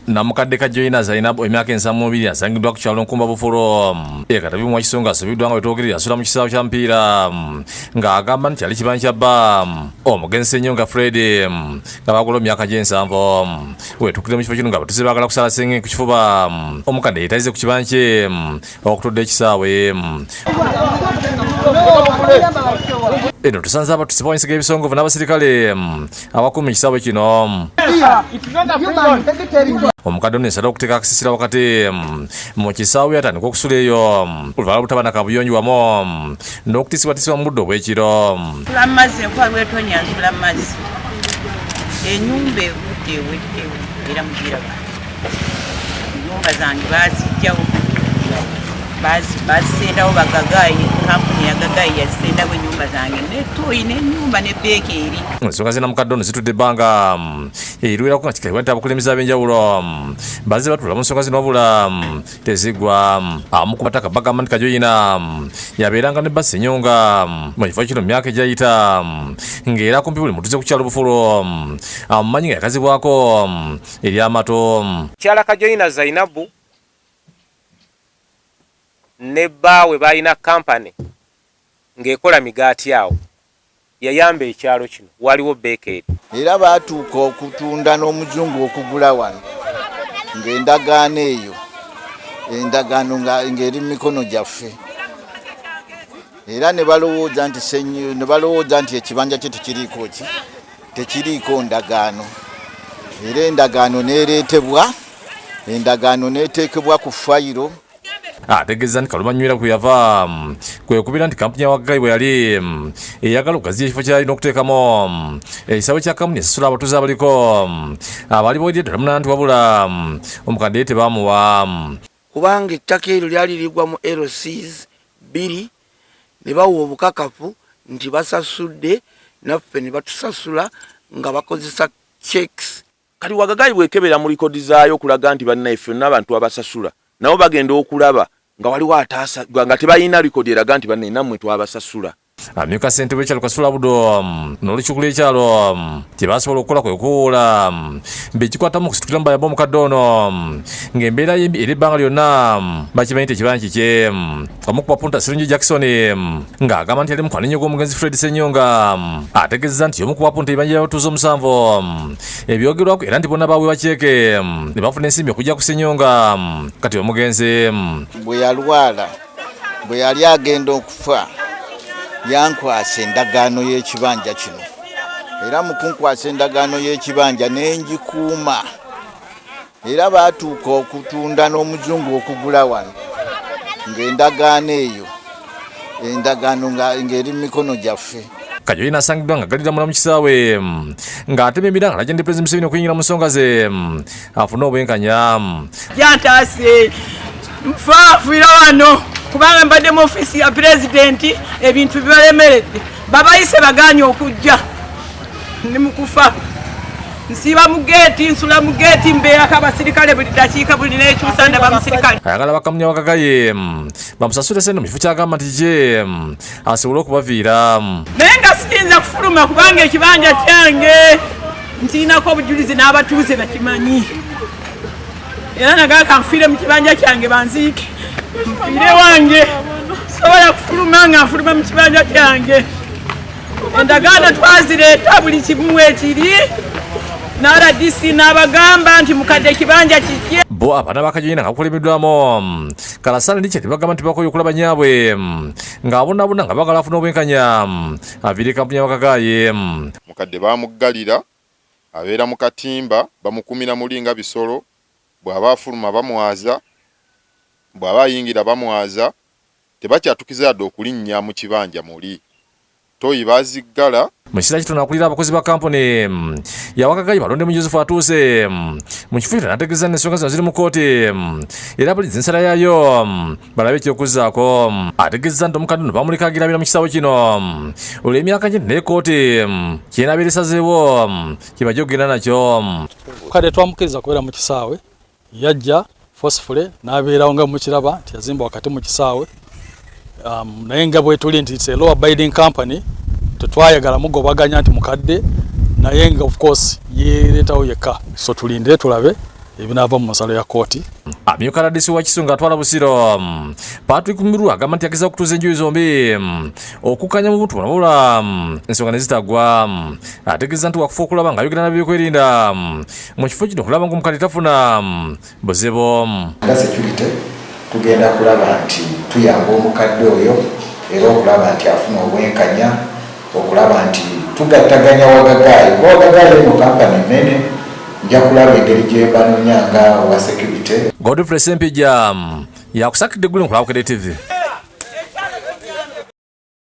Namukadde Kajoyina Zainabu emyaka 72 asangidwa ku kyalo Nkumba Bufulo ekatabi mu kisonga asubidwa nga wetogirira asula mu kisaawe kya mpiira ng'agamba nti kyali kibanja bba omugenzi Ssenyonga Fred nga bakola emyaka gye7 wetukire mu kifo kino nga batuze baagala kusala senge ku kifuba omukadde yeetalize ku kibanje okutudde ekisaawe eno tusanze abatusi bawanyisiga ebisongovu n'abasirikale abakuuma ekisaawe kino. Omukadde ono ensala okuteeka akasisira wakati mu kisaawe yatandika okusula eyo oluvala butabana kabuyonjo wamu n'okutisibwatisibwa mu budde obw'ekiro. Nsula mu mazzi enkuba lwetonya nsula mu mazzi ennyumba evudde eweddewo era mugiraba ennyumba zange baazijjawo bazisendawo bagagayi kampuni ya gagayi yazisendawo ennyumba zange netoyi n'ennyumba ne beeka eri. Ensonga zina mukadde ono zitudde ebbanga eriwerako nga kikaliwa nti abakulembeze ab'enjawulo bazze batula mu nsonga zino wabula tezigwa. Abamu ku bataka bagamba nti Kajoyina yabeeranga ne Bba Ssenyonga mu kifo kino mu myaka egyayita ng'era kumpi buli mutuze ku kyalo Bufulo amumanyi nga yakazibwako ery'amato. Kyala Kajoyina Zainabu ne bbaawe balina kampani ng'ekola migaati awo yayamba ekyalo kino waliwo beekeri era baatuuka okutunda n'omuzungu okugula wano ng'endagaano eyo endagaano ng'eri mu mikono gyaffe era ne balowooza nti ekibanja kye tekiriiko ndagaano era endagaano n'ereetebwa endagaano n'eteekebwa ku fayiro. Ategeeza nti kalumanywera kwe yava kwekubira nti kampuni ya Wagayi bwe yali eyagala okugaziya ekifo kyalina okuteekamu ekisaawe kya kampuni esasula abatuuze abaliko abaali bawedde ddala munanti wabula omukadde ye tebaamuwa kubanga ettaka eryo lyali ligwa mu LCs 2 ne bawa obukakafu nti basasudde naffe ne batusasula nga bakozesa checks. Kati Wagayi bwekebera mu likodi zaayo okulaga nti bannaffe n'abantu abasasula nabo bagenda okulaba nga waliwo ataasa nga tebalina likodi eraga nti banne nammwe twabasasula. Amyuka ssentebe w'ekyalo Kasula Budo n'olukiikulu ekyalo kyebasobola okukola kwe kuwuula bekikwata mu kusitukira mu bayamba omukadde ono ng'embeera yembi era ebbanga lyonna bakimanyi tekibanja kikye. Kamu ku bapunta Sirungi Jackson ng'agamba nti yali mukwano nnyo gw'omugenzi Fred Ssenyonga ategeeza nti omu ku bapunta ebibanja by'abatuuze 7 ebyogerwako era nti bonna baweebwa kyeke ne bafuna ensimbi okujja ku Ssenyonga kati omugenzi bwe yalwala bwe yali agenda okufa yankwasa endagaano y'ekibanja kino era mu kunkwasa endagaano y'ekibanja n'engikuuma era baatuuka okutunda n'omuzungu okugula wano ng'endagaano eyo endagaano ng'eri mu mikono gyaffe. Kajoyina asangiddwa ng'aggalira mula mu kisaawe ng'atema emiranga Legend President Museveni okuyingira mu nsonga ze afune obwenkanya. Jantaase nfaafiira wano kubanga mbadde mu ofiisi ya pulezidenti ebintu bibalemeredde babayise baganye okujja ndi mukufa nsiiba mu geeti nsula mu geeti mbeerako abasirikale buli dakiika buli nekyusa ndaba musirikale. Ayagala bakamunya Wagayi bamusasule sente mu kifo kyagamba nti kye asobole okubaviira naye nga siyinza kufuluma kubanga ekibanja kyange ntiinako obujulizi n'abatuuze bakimanyi era nagala nfiire mu kibanja kyange banziike nfiire wange sobola kufuluma nga nfuluma mu kibanja kyange. Endagaano twazireeta buli kimu ekiri n'RDC n'abagamba nti mukadde ekibanja kikye. Bo abaana ba Kajoyina nga bakulembeddwamu Kalasana Richard bagamba nti bakoye okulaba nyaabwe ng'abonabona nga bagala afuna obwenkanya aviire kampuni ya Wagayi. Mukadde baamuggalira abeera mu katimba bamukumira mulinga bisolo bw'aba afuluma bamwaza bw'aba ayingira bamwaza tebakyatukiza yadde okulinnya mu kibanja muli toyi baziggala. Mu kiseera kitono akulira abakozi ba kampuni ya Wagayi balonde mu Joseph atuuse mu kifo ekyo n'ategeeza n'ensonga zino ziri mu kooti era buli ensala yaayo balabe ekyokuzaako. Ategeeza nti omukadde ono bamuleka agirabira mu kisaawe kino olwo emyaka gye naye kooti kyenabeera esazeewo kibajja okugenda nakyo. Kale twamukkiriza kubeera mu kisaawe yajja forcefully n'abeerawo nga mukiraba nti yazimba wakati mu kisaawe naye nga bwe tuli nti it's a law abiding company tetwayagala mugobaganya nti mukadde naye nga of course yereetawo yekka so tulinde tulabe ebinaava mu nsalo ya kooti. Amyuka radisi wa Kisunga atwala Busiro Patrick Miru agamba nti yagezaako kutuuza enjuyi zombi okukanya mu buntu wabula ensonga ne zitagwa. Ategeeza nti wakufa okulaba ng'ayogera n'ebyokwerinda mu kifo kino okulaba ng'omukadde tafuna buzibu. Nga security tugenda kulaba nti tuyamba omukadde oyo era okulaba nti afuna obwenkanya, okulaba nti tugattaganya wagagaayi mu kampani nnene. Nja kulaba engeri gye banonyanga wa security. Godfrey Sempija yakusakidde eggulu nkulaba ku TV.